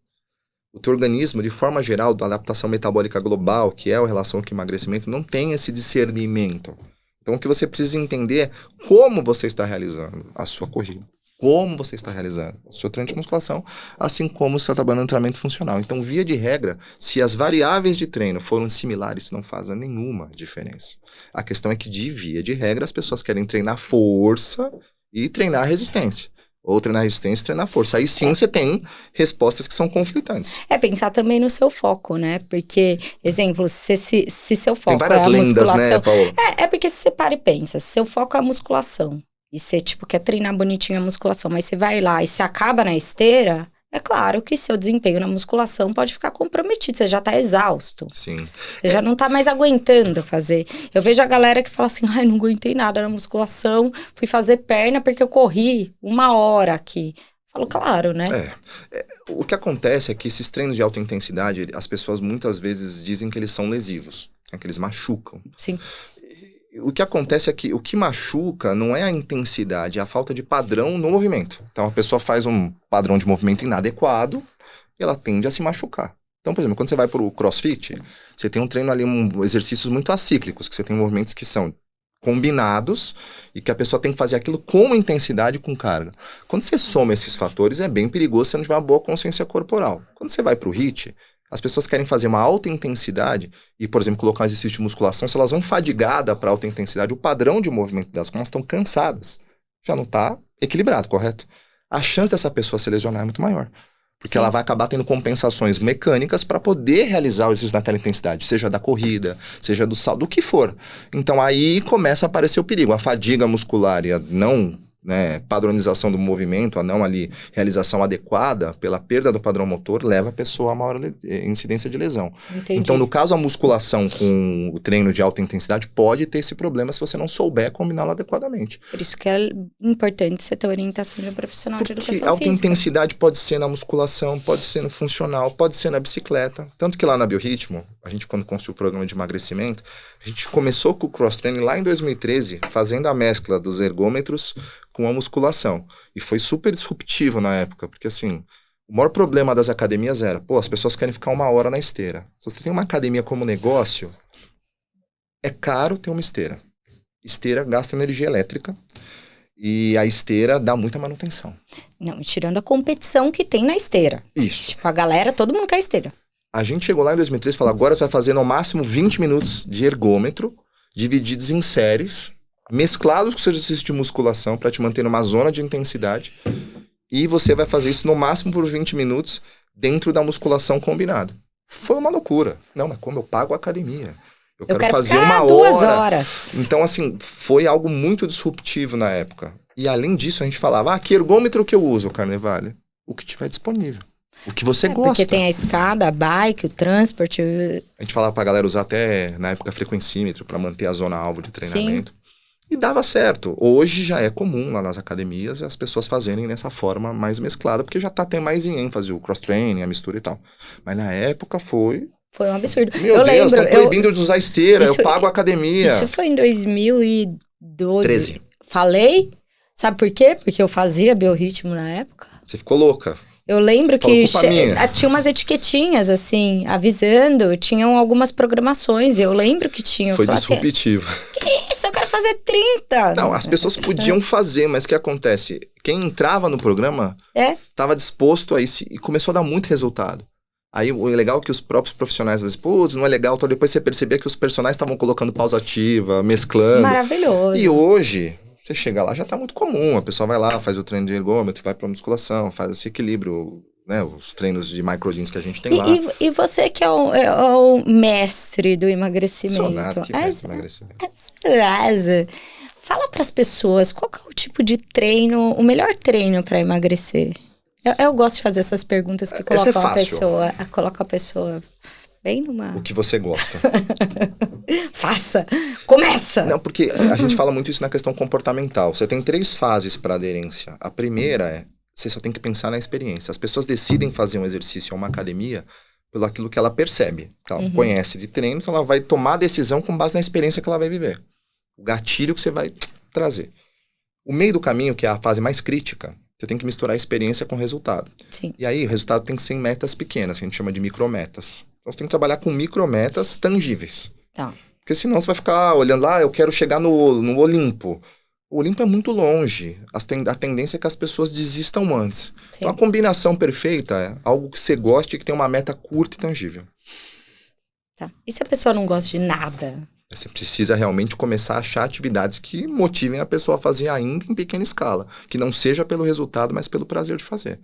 O teu organismo, de forma geral, da adaptação metabólica global, que é a relação com o emagrecimento, não tem esse discernimento. Então, o que você precisa entender é como você está realizando a sua corrida, como você está realizando o seu treino de musculação, assim como você está trabalhando no treinamento funcional. Então, via de regra, se as variáveis de treino foram similares, não fazem nenhuma diferença. A questão é que, de via de regra, as pessoas querem treinar força e treinar resistência. Ou treinar resistência e treinar força. Aí sim você tem respostas que são conflitantes. Pensar também no seu foco, né? Porque, exemplo, se seu foco tem várias lendas, musculação... né, Paulo? Porque se você para e pensa, se seu foco é a musculação, e você, quer treinar bonitinho a musculação, mas você vai lá e se acaba na esteira, é claro que seu desempenho na musculação pode ficar comprometido, você já tá exausto. Sim. Você já não tá mais aguentando fazer. Eu vejo a galera que fala assim, não aguentei nada na musculação, fui fazer perna porque eu corri 1 hora aqui. Falo, claro, né? O que acontece é que esses treinos de alta intensidade, as pessoas muitas vezes dizem que eles são lesivos, que eles machucam. Sim. O que acontece é que o que machuca não é a intensidade, é a falta de padrão no movimento. Então, a pessoa faz um padrão de movimento inadequado e ela tende a se machucar. Então, por exemplo, quando você vai para o CrossFit, você tem um treino ali, exercícios muito acíclicos, que você tem movimentos que são combinados e que a pessoa tem que fazer aquilo com intensidade e com carga. Quando você soma esses fatores, é bem perigoso se você não tiver uma boa consciência corporal. Quando você vai para o HIIT, as pessoas querem fazer uma alta intensidade e, por exemplo, colocar um exercício de musculação, se elas vão fadigadas para alta intensidade, o padrão de movimento delas, como elas estão cansadas, já não está equilibrado, correto? A chance dessa pessoa se lesionar é muito maior. Porque ela vai acabar tendo compensações mecânicas para poder realizar o exercício naquela intensidade, seja da corrida, seja do salto, do que for. Então aí começa a aparecer o perigo. A fadiga muscular e a não padronização do movimento, a não ali realização adequada pela perda do padrão motor, leva a pessoa a maior incidência de lesão. Entendi. Então, no caso, a musculação com o treino de alta intensidade pode ter esse problema se você não souber combiná-lo adequadamente. Por isso que é importante você ter orientação de um profissional de educação alta física. Intensidade pode ser na musculação, pode ser no funcional, pode ser na bicicleta. Tanto que lá na Biorritmo, a gente quando construiu o programa de emagrecimento, a gente começou com o cross-training lá em 2013, fazendo a mescla dos ergômetros com a musculação. E foi super disruptivo na época, porque assim, o maior problema das academias era, as pessoas querem ficar 1 hora na esteira. Se você tem uma academia como negócio, é caro ter uma esteira. Esteira gasta energia elétrica E a esteira dá muita manutenção. Não, tirando a competição que tem na esteira. Isso. Tipo, a galera, todo mundo quer esteira. A gente chegou lá em 2013 e falou, agora você vai fazer no máximo 20 minutos de ergômetro, divididos em séries, mesclados com seus exercícios de musculação para te manter numa zona de intensidade. E você vai fazer isso no máximo por 20 minutos dentro da musculação combinada. Foi uma loucura. Não, mas como eu pago a academia? Eu quero fazer ficar uma 2 horas. Então, assim, foi algo muito disruptivo na época. E além disso, a gente falava, que ergômetro que eu uso, Carnevale? O que tiver disponível. O que você gosta. Porque tem a escada, a bike, o transporte. A gente falava pra galera usar até, na época, frequencímetro para manter a zona-alvo de treinamento. Sim. E dava certo. Hoje já é comum lá nas academias as pessoas fazerem dessa forma mais mesclada, porque já tá até mais em ênfase o cross-training, a mistura e tal. Mas na época foi um absurdo. Meu Deus, estão proibindo de usar esteira, eu pago a academia. Isso foi em 2012. 13. Falei? Sabe por quê? Porque eu fazia biorritmo na época. Você ficou louca. Eu lembro que tinha umas etiquetinhas, assim, avisando, tinham algumas programações, eu lembro que tinha. Foi disruptivo. Assim, que isso? Eu quero fazer 30! Não, as pessoas podiam fazer, mas o que acontece? Quem entrava no programa estava disposto a isso e começou a dar muito resultado. Aí o legal é que os próprios profissionais, às vezes, putz, não é legal, então depois você percebia que os personagens estavam colocando pausa ativa, mesclando. Maravilhoso. E hoje, você chega lá, já tá muito comum, a pessoa vai lá, faz o treino de ergômetro, vai pra musculação, faz esse equilíbrio, né, os treinos de microjeans que a gente tem lá. E você que é o mestre do emagrecimento. Sou nada que mestre do emagrecimento. Fala pras pessoas, qual que é o tipo de treino, o melhor treino pra emagrecer? Eu gosto de fazer essas perguntas que colocam a pessoa bem numa... O que você gosta. Faça! Começa! Não, porque a gente fala muito isso na questão comportamental. Você tem 3 fases para aderência. A primeira é, você só tem que pensar na experiência. As pessoas decidem fazer um exercício ou uma academia pelo aquilo que ela percebe. Que ela conhece de treino, então ela vai tomar a decisão com base na experiência que ela vai viver. O gatilho que você vai trazer. O meio do caminho, que é a fase mais crítica, você tem que misturar a experiência com o resultado. Sim. E aí, o resultado tem que ser em metas pequenas, que a gente chama de micrometas. Então, você tem que trabalhar com micrometas tangíveis. Tá. Porque senão você vai ficar olhando lá, eu quero chegar no Olimpo. O Olimpo é muito longe. A tendência é que as pessoas desistam antes. Sim. Então, a combinação perfeita é algo que você goste e que tem uma meta curta e tangível. Tá. E se a pessoa não gosta de nada? Você precisa realmente começar a achar atividades que motivem a pessoa a fazer ainda em pequena escala. Que não seja pelo resultado, mas pelo prazer de fazer.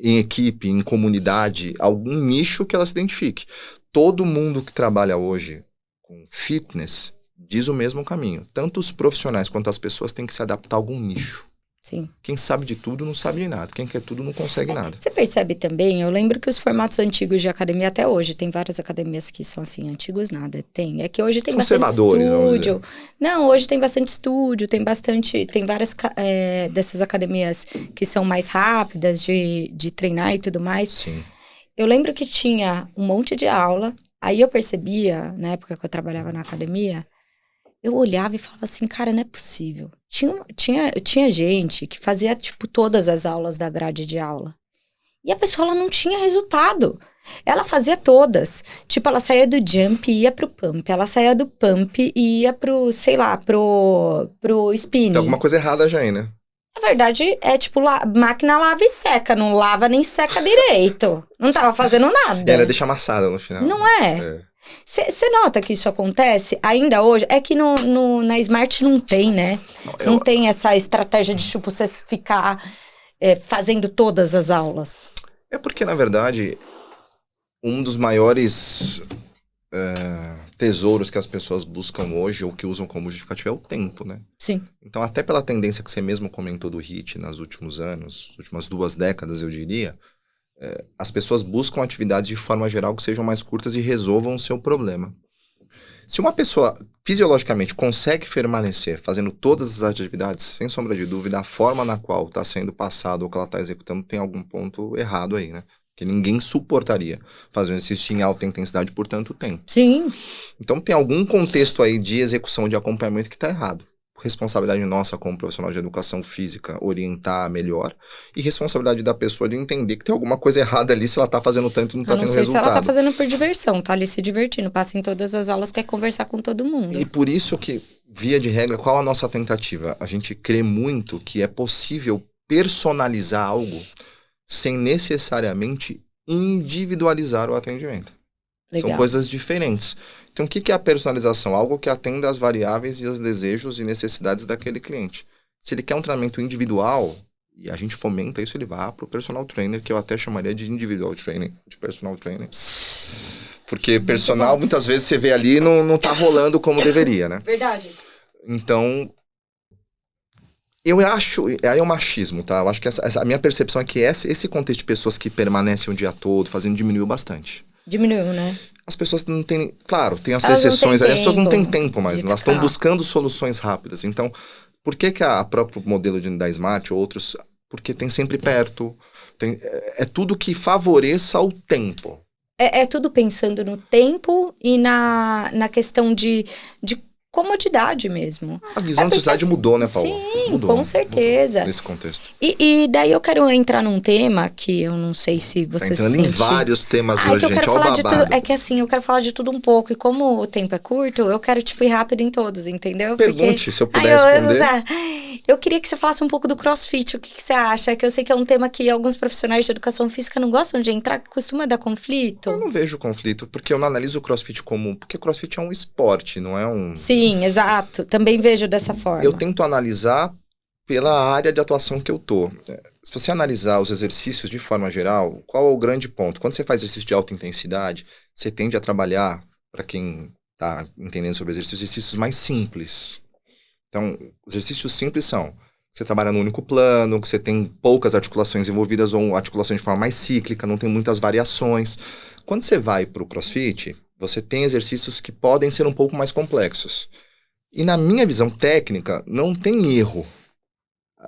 Em equipe, em comunidade, algum nicho que ela se identifique. Todo mundo que trabalha hoje com fitness diz o mesmo caminho. Tanto os profissionais quanto as pessoas têm que se adaptar a algum nicho. Sim. Quem sabe de tudo não sabe de nada. Quem quer tudo não consegue nada. Você percebe também, eu lembro que os formatos antigos de academia até hoje, tem várias academias que são assim, antigos nada, tem. É que hoje tem bastante estúdio. Não, hoje tem bastante estúdio, tem várias dessas academias que são mais rápidas de treinar e tudo mais. Sim. Eu lembro que tinha um monte de aula, aí eu percebia, na época que eu trabalhava na academia, eu olhava e falava assim, cara, não é possível. Tinha gente que fazia, tipo, todas as aulas da grade de aula. E a pessoa, ela não tinha resultado. Ela fazia todas. Tipo, ela saía do jump e ia pro pump. Ela saía do pump e ia pro, sei lá, pro spinning. Tem alguma coisa errada já aí, né? Na verdade, é tipo, máquina lava e seca. Não lava nem seca direito. Não tava fazendo nada. Era deixar amassada no final. Não é? Você nota que isso acontece ainda hoje? É que na Smart não tem, né? Não tem essa estratégia de, tipo, você ficar fazendo todas as aulas. É porque, na verdade, um dos maiores tesouros que as pessoas buscam hoje, ou que usam como justificativo, é o tempo, né? Sim. Então, até pela tendência que você mesmo comentou do HIIT nos últimos anos, nas últimas 2 décadas, eu diria, as pessoas buscam atividades de forma geral que sejam mais curtas e resolvam o seu problema. Se uma pessoa fisiologicamente consegue permanecer fazendo todas as atividades, sem sombra de dúvida, a forma na qual está sendo passado ou que ela está executando tem algum ponto errado aí, né? Que ninguém suportaria fazer um exercício em alta intensidade por tanto tempo. Sim. Então tem algum contexto aí de execução de acompanhamento que está errado. Responsabilidade nossa como profissional de educação física orientar melhor e responsabilidade da pessoa de entender que tem alguma coisa errada ali se ela tá fazendo tanto e não tá tendo resultado. Eu não sei se ela tá fazendo por diversão, tá ali se divertindo, passa em todas as aulas, quer conversar com todo mundo. E por isso que via de regra, qual a nossa tentativa? A gente crê muito que é possível personalizar algo sem necessariamente individualizar o atendimento. Legal. São coisas diferentes. Então, o que é a personalização? Algo que atenda às variáveis e aos desejos e necessidades daquele cliente. Se ele quer um treinamento individual, e a gente fomenta isso, ele vai para o personal trainer, que eu até chamaria de individual training, de personal trainer. Porque personal, muitas vezes você vê ali, não tá rolando como deveria, né? Verdade. Então, eu acho, aí é o machismo, tá? Eu acho que a minha percepção é que esse contexto de pessoas que permanecem o dia todo fazendo diminuiu bastante. Diminuiu, né? As pessoas não têm, claro, tem as Elas exceções ali, as pessoas não têm tempo tempo mais, de elas estão ficar. buscando soluções rápidas. Então, por que a próprio modelo da Smart ou outros, porque tem sempre perto, é tudo que favoreça o tempo. É tudo pensando no tempo e na questão de comodidade mesmo. A visão de sociedade mudou, né, Paulo? Sim, Mudou, com certeza. nesse contexto. E daí eu quero entrar num tema que eu não sei se você Tá entrando em vários temas que hoje, eu gente. quero Olha o falar de babado. tudo. É que assim, eu quero falar de tudo um pouco. E como o tempo é curto, eu quero, tipo, ir rápido em todos, entendeu? Pergunte, se eu puder responder. Eu queria que você falasse um pouco do CrossFit. O que você acha? Que eu sei que é um tema que alguns profissionais de educação física não gostam de entrar, que costuma dar conflito. Eu não vejo conflito, porque eu não analiso o CrossFit como... Porque o CrossFit é um esporte, não é um... Sim, exato. Também vejo dessa forma. Eu tento analisar pela área de atuação que eu tô. Se você analisar os exercícios de forma geral, qual é o grande ponto? Quando você faz exercício de alta intensidade, você tende a trabalhar, para quem está entendendo sobre exercícios mais simples. Então, exercícios simples são: você trabalha num único plano, que você tem poucas articulações envolvidas ou articulações de forma mais cíclica, não tem muitas variações. Quando você vai para o CrossFit, você tem exercícios que podem ser um pouco mais complexos. E na minha visão técnica, não tem erro.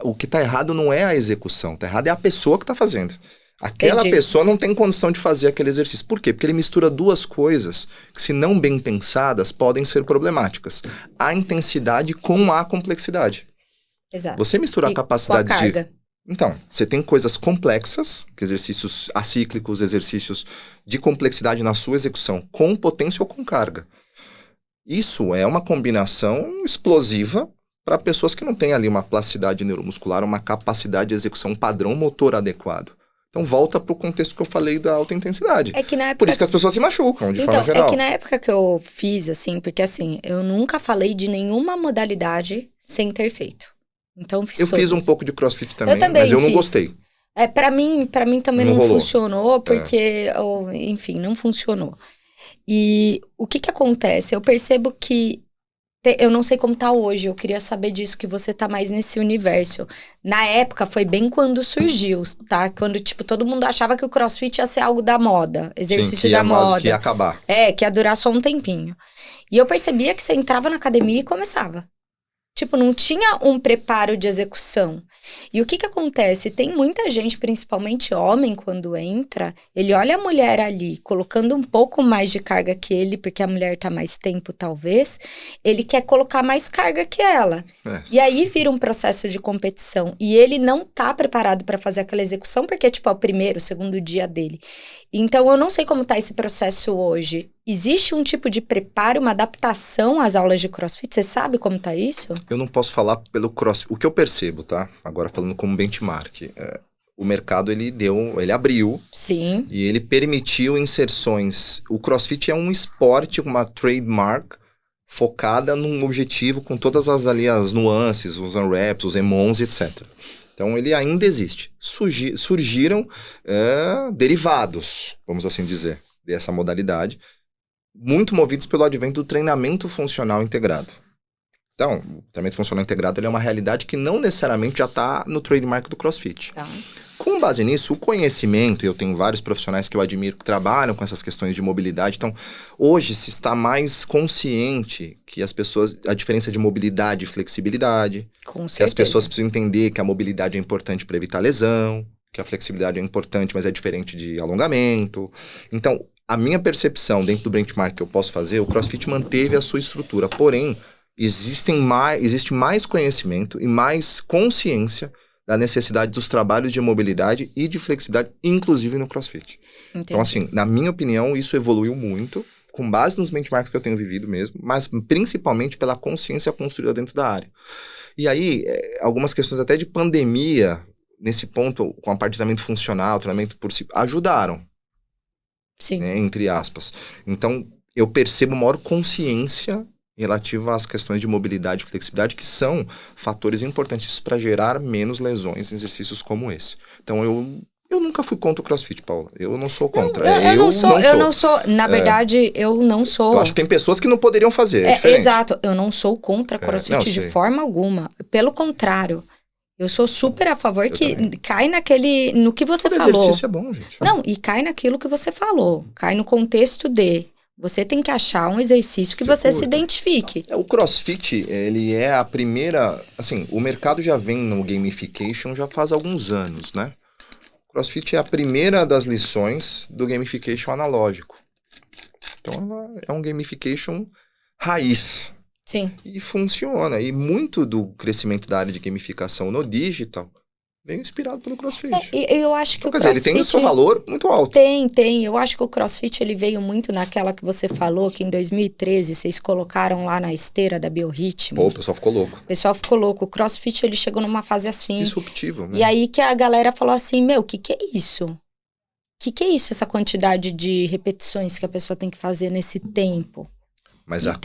O que está errado não é a execução, está errado é a pessoa que está fazendo. Aquela Entendi. pessoa não tem condição de fazer aquele exercício. Por quê? Porque ele mistura duas coisas que, se não bem pensadas, podem ser problemáticas. A intensidade com a complexidade. Exato. Você misturar E capacidades com a carga. Então, você tem coisas complexas, que exercícios acíclicos, exercícios de complexidade na sua execução, com potência ou com carga. Isso é uma combinação explosiva para pessoas que não têm ali uma plasticidade neuromuscular, uma capacidade de execução, um padrão motor adequado. Então volta para o contexto que eu falei da alta intensidade. É que na época... Por isso que as pessoas se machucam, de forma geral. É que na época que eu fiz, assim, porque assim, eu nunca falei de nenhuma modalidade sem ter feito. Então fiz todas. Fiz um pouco de CrossFit também, também mas eu não fiz. gostei. Pra mim também Não não rolou. funcionou, porque, enfim, não funcionou. E o que acontece? Eu percebo que eu não sei como tá hoje, eu queria saber disso, que você tá mais nesse universo. Na época, foi bem quando surgiu, tá? Quando, tipo, todo mundo achava que o CrossFit ia ser algo da moda, exercício da moda. Que ia acabar. Que ia durar só um tempinho. E eu percebia que você entrava na academia e começava. Tipo, não tinha um preparo de execução. E o que acontece? Tem muita gente, principalmente homem, quando entra, ele olha a mulher ali, colocando um pouco mais de carga que ele, porque a mulher tá mais tempo, talvez, ele quer colocar mais carga que ela. E aí vira um processo de competição. E ele não tá preparado para fazer aquela execução, porque, tipo, é o primeiro, o segundo dia dele. Então, eu não sei como tá esse processo hoje. Existe um tipo de preparo, uma adaptação às aulas de CrossFit? Você sabe como tá isso? Eu não posso falar pelo CrossFit. O que eu percebo, tá? Agora falando como benchmark. O mercado, ele abriu. Sim. E ele permitiu inserções. O CrossFit é um esporte com uma trademark focada num objetivo com todas as nuances, os unwraps, os EMONs, etc. Então, ele ainda existe. Surgiram derivados, vamos assim dizer, dessa modalidade, muito movidos pelo advento do treinamento funcional integrado. Então, o treinamento funcional integrado ele é uma realidade que não necessariamente já está no trademark do CrossFit. Tá. Com base nisso, o conhecimento, eu tenho vários profissionais que eu admiro que trabalham com essas questões de mobilidade, então hoje se está mais consciente que as pessoas, a diferença de mobilidade e flexibilidade, Com certeza. que as pessoas precisam entender que a mobilidade é importante para evitar lesão, que a flexibilidade é importante, mas é diferente de alongamento. Então, a minha percepção dentro do benchmark que eu posso fazer, o CrossFit manteve a sua estrutura, porém, existe mais conhecimento e mais consciência da necessidade dos trabalhos de mobilidade e de flexibilidade, inclusive no CrossFit. Entendi. Então, assim, na minha opinião, isso evoluiu muito. com base nos benchmarks que eu tenho vivido mesmo, mas principalmente pela consciência construída dentro da área. E aí, algumas questões até de pandemia, nesse ponto, com a parte de treinamento funcional, treinamento por si, ajudaram. Sim. Né, entre aspas. Então, eu percebo maior consciência relativa às questões de mobilidade e flexibilidade, que são fatores importantes para gerar menos lesões em exercícios como esse. Então, eu nunca fui contra o CrossFit, Paula. Eu não sou contra. Eu não sou. Na verdade, eu não sou. Eu acho que tem pessoas que não poderiam fazer, é diferente. Exato. Eu não sou contra CrossFit de forma alguma. Pelo contrário. Eu sou super a favor que cai no que você falou. Exercício é bom, gente. Não, e cai naquilo que você falou. Cai no contexto de... Você tem que achar um exercício que você se identifique. O CrossFit, ele é a primeira... Assim, o mercado já vem no gamification já faz alguns anos, né? O CrossFit é a primeira das lições do gamification analógico. Então, é um gamification raiz. Sim. E funciona. E muito do crescimento da área de gamificação no digital veio inspirado pelo CrossFit. Eu acho que então, o CrossFit... ele tem o seu valor muito alto. Tem. Eu acho que o CrossFit ele veio muito naquela que você falou, que em 2013 vocês colocaram lá na esteira da Biorritmo. Pô, o pessoal ficou louco. O pessoal ficou louco. O CrossFit ele chegou numa fase assim. Disruptivo, né? E aí que a galera falou assim, o que é isso? O que é isso, essa quantidade de repetições que a pessoa tem que fazer nesse tempo? Mas a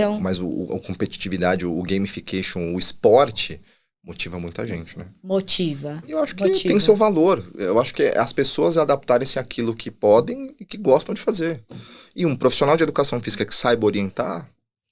competitividade, o gamification, o esporte, motiva muita gente, né? Motiva. E eu acho que tem seu valor. Eu acho que é as pessoas adaptarem-se àquilo que podem e que gostam de fazer. E um profissional de educação física que saiba orientar,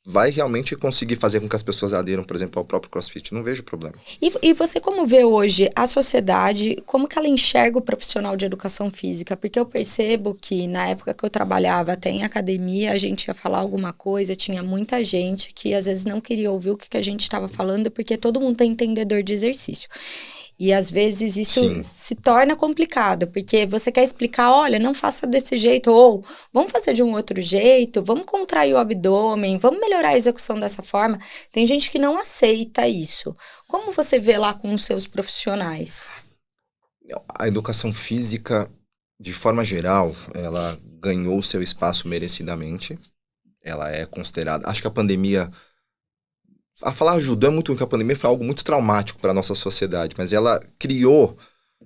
vai realmente conseguir fazer com que as pessoas aderam, por exemplo, ao próprio CrossFit. Não vejo problema. E você como vê hoje a sociedade, como que ela enxerga o profissional de educação física? Porque eu percebo que na época que eu trabalhava até em academia, a gente ia falar alguma coisa, tinha muita gente que às vezes não queria ouvir o que a gente estava falando, porque todo mundo é entendedor de exercício. E às vezes isso se torna complicado, porque você quer explicar, olha, não faça desse jeito, ou vamos fazer de um outro jeito, vamos contrair o abdômen, vamos melhorar a execução dessa forma. Tem gente que não aceita isso. Como você vê lá com os seus profissionais? A educação física, de forma geral, ela ganhou seu espaço merecidamente. Ela é considerada... Acho que a pandemia... A falar ajudou é muito, porque a pandemia foi algo muito traumático para a nossa sociedade, mas ela criou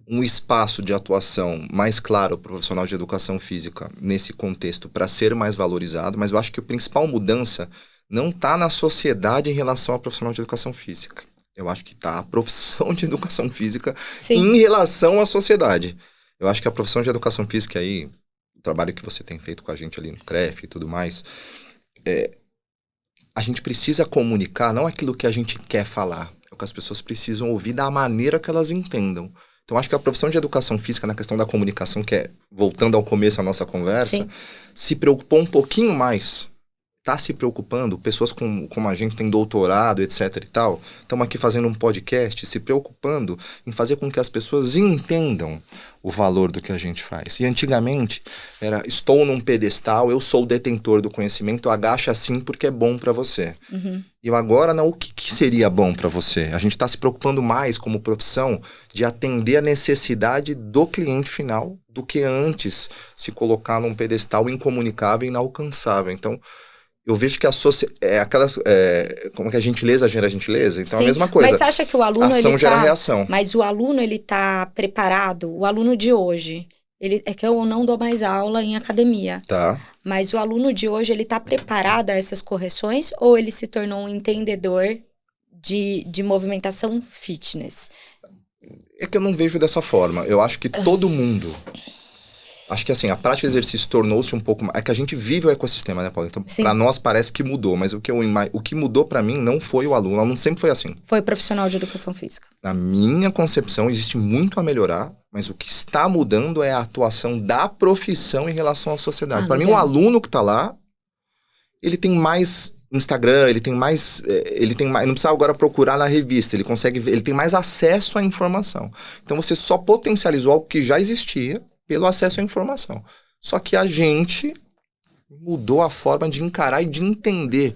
um espaço de atuação mais claro para o profissional de educação física nesse contexto para ser mais valorizado, mas eu acho que a principal mudança não está na sociedade em relação ao profissional de educação física. Eu acho que está a profissão de educação física em relação à sociedade. Eu acho que a profissão de educação física aí, o trabalho que você tem feito com a gente ali no CREF e tudo mais, a gente precisa comunicar não aquilo que a gente quer falar, é o que as pessoas precisam ouvir da maneira que elas entendam. Então, acho que a profissão de educação física, na questão da comunicação, que é, voltando ao começo da nossa conversa, se preocupou um pouquinho mais. Está se preocupando, pessoas como a gente tem doutorado, etc e tal, estamos aqui fazendo um podcast, se preocupando em fazer com que as pessoas entendam o valor do que a gente faz. E antigamente, era, estou num pedestal, eu sou o detentor do conhecimento, agacha assim porque é bom para você. Uhum. E agora, não, o que seria bom para você? A gente está se preocupando mais como profissão de atender a necessidade do cliente final do que antes se colocar num pedestal incomunicável e inalcançável. Então, eu vejo que como que a gentileza gera gentileza, então é a mesma coisa. Mas você acha que o aluno ação gera reação. Mas o aluno ele tá preparado? O aluno de hoje, é que eu não dou mais aula em academia. Tá. Mas o aluno de hoje ele tá preparado a essas correções ou ele se tornou um entendedor de movimentação fitness? É que eu não vejo dessa forma. Eu acho que todo mundo... Acho que assim, a prática de exercício tornou-se um pouco... É que a gente vive o ecossistema, né, Paulo? Então, para nós parece que mudou, mas o que mudou para mim não foi o aluno sempre foi assim. Foi profissional de educação física. Na minha concepção, existe muito a melhorar, mas o que está mudando é a atuação da profissão em relação à sociedade. Para mim, o aluno que está lá, ele tem mais Instagram, ele tem mais, não precisa agora procurar na revista, ele tem mais acesso à informação. Então, você só potencializou algo que já existia, pelo acesso à informação. Só que a gente mudou a forma de encarar e de entender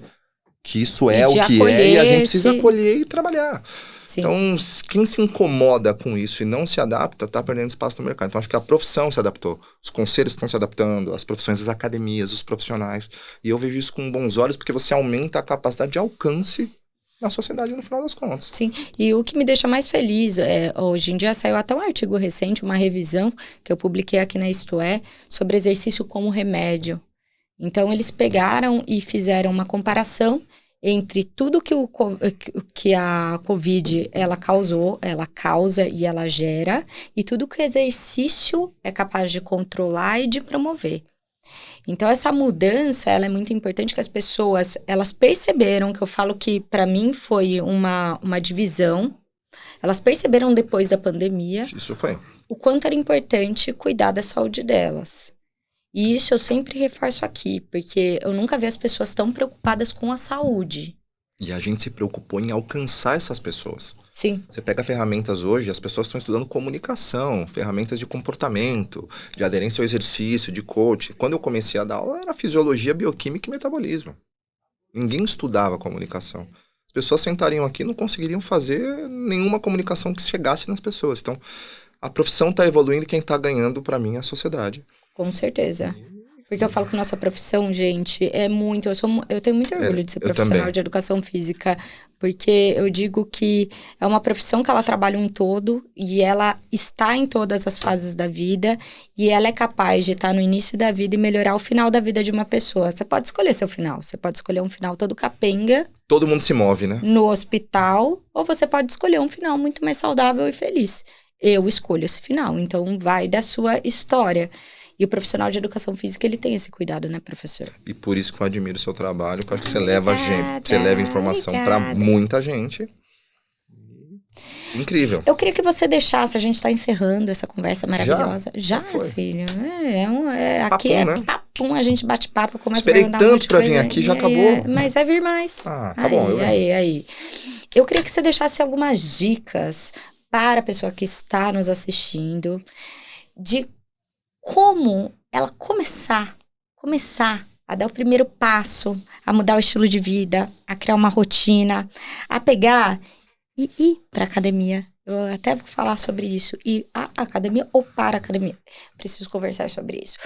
que isso é o que é e a gente precisa acolher e trabalhar. Sim. Então, quem se incomoda com isso e não se adapta, está perdendo espaço no mercado. Então, acho que a profissão se adaptou, os conselhos estão se adaptando, as profissões das academias, os profissionais. E eu vejo isso com bons olhos, porque você aumenta a capacidade de alcance na sociedade no final das contas. Sim, e o que me deixa mais feliz, hoje em dia saiu até um artigo recente, uma revisão que eu publiquei aqui na Isto É, sobre exercício como remédio. Então, eles pegaram e fizeram uma comparação entre tudo que a Covid ela causa e ela gera, e tudo que o exercício é capaz de controlar e de promover. Então, essa mudança, ela é muito importante, que as pessoas, elas perceberam, que eu falo que, para mim, foi uma divisão. Elas perceberam depois da pandemia Isso foi. o quanto era importante cuidar da saúde delas. E isso eu sempre reforço aqui, porque eu nunca vi as pessoas tão preocupadas com a saúde. E a gente se preocupou em alcançar essas pessoas. Sim. Você pega ferramentas hoje, as pessoas estão estudando comunicação, ferramentas de comportamento, de aderência ao exercício, de coach. Quando eu comecei a dar aula, era fisiologia, bioquímica e metabolismo. Ninguém estudava comunicação. As pessoas sentariam aqui e não conseguiriam fazer nenhuma comunicação que chegasse nas pessoas. Então, a profissão está evoluindo e quem está ganhando, para mim, é a sociedade. Com certeza. Porque eu falo que nossa profissão, gente, é muito... Eu tenho muito orgulho de ser profissional de educação física, porque eu digo que é uma profissão que ela trabalha um todo e ela está em todas as fases da vida e ela é capaz de estar no início da vida e melhorar o final da vida de uma pessoa. Você pode escolher seu final. Você pode escolher um final todo capenga. Todo mundo se move, né? No hospital. Ou você pode escolher um final muito mais saudável e feliz. Eu escolho esse final. Então, vai da sua história. E o profissional de educação física, ele tem esse cuidado, né, professor? E por isso que eu admiro o seu trabalho, que eu acho que você leva gente, você leva informação para muita gente. Incrível. Eu queria que você deixasse, a gente está encerrando essa conversa maravilhosa. Já filho. Aqui papum, né? Papum, a gente bate papo, começa Esperei a tanto para vir aqui, já acabou. Mas vai vir mais. Ah, tá bom. Aí. Eu queria que você deixasse algumas dicas para a pessoa que está nos assistindo, de como ela começar a dar o primeiro passo, a mudar o estilo de vida, a criar uma rotina, a pegar e ir para a academia. Eu até vou falar sobre isso. Ir à academia ou para a academia. Preciso conversar sobre isso.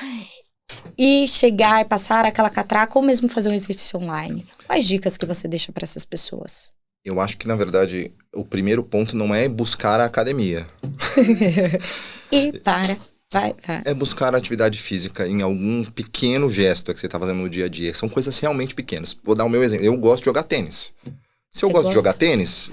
E chegar, passar aquela catraca ou mesmo fazer um exercício online. Quais dicas que você deixa para essas pessoas? Eu acho que, na verdade, o primeiro ponto não é buscar a academia. Vai. É buscar a atividade física em algum pequeno gesto que você está fazendo no dia a dia. São coisas realmente pequenas. Vou dar o meu exemplo. Eu gosto de jogar tênis. Se eu gosto de jogar tênis,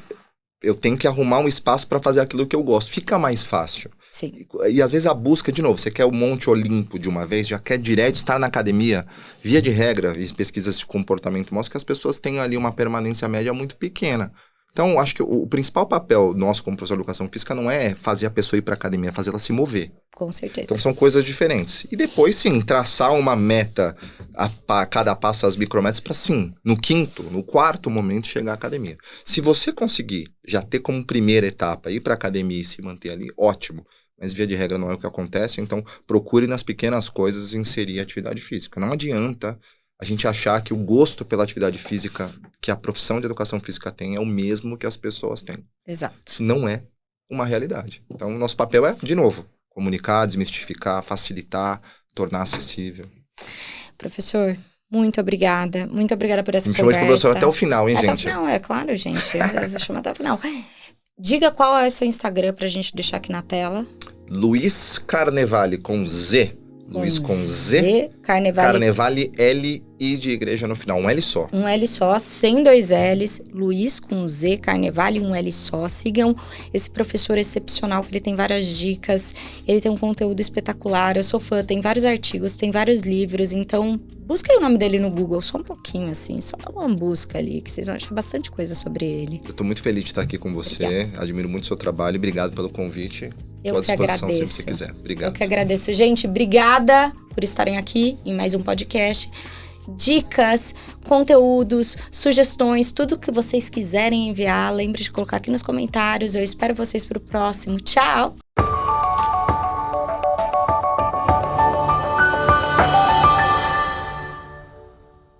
eu tenho que arrumar um espaço para fazer aquilo que eu gosto. Fica mais fácil. Sim. E às vezes a busca, de novo, você quer o Monte Olimpo de uma vez, já quer direto estar na academia. Via de regra, e pesquisas de comportamento mostram que as pessoas têm ali uma permanência média muito pequena. Então, acho que o principal papel nosso como professor de educação física não é fazer a pessoa ir para a academia, é fazer ela se mover. Com certeza. Então, são coisas diferentes. E depois, sim, traçar uma meta a cada passo, as micrometas, para sim, no quarto momento, chegar à academia. Se você conseguir já ter como primeira etapa ir para a academia e se manter ali, ótimo. Mas, via de regra, não é o que acontece. Então, procure nas pequenas coisas inserir a atividade física. Não adianta a gente achar que o gosto pela atividade física que a profissão de educação física tem é o mesmo que as pessoas têm. Exato. Isso não é uma realidade. Então, o nosso papel é, de novo, comunicar, desmistificar, facilitar, tornar acessível. Professor, muito obrigada. Muito obrigada por essa conversa. Me chama de professor até o final, hein, gente? Até o final, é claro, gente. Chama até o final. Diga qual é o seu Instagram pra gente deixar aqui na tela. Luiz Carnevale, com Z. Luiz com Z. Carnevale L I de igreja no final. Um L só. Um L só, sem dois L's. Luiz com Z, Carnevale, um L só. Sigam esse professor excepcional, que ele tem várias dicas. Ele tem um conteúdo espetacular. Eu sou fã, tem vários artigos, tem vários livros. Então, busca aí o nome dele no Google, só um pouquinho, assim. Só dá uma busca ali, que vocês vão achar bastante coisa sobre ele. Eu tô muito feliz de estar aqui com você. Obrigada. Admiro muito o seu trabalho. Obrigado pelo convite. Eu que agradeço. Sempre que você quiser. Obrigado. Eu que agradeço. Gente, obrigada por estarem aqui em mais um podcast. Dicas, conteúdos, sugestões, tudo que vocês quiserem enviar, lembre de colocar aqui nos comentários. Eu espero vocês para o próximo. Tchau!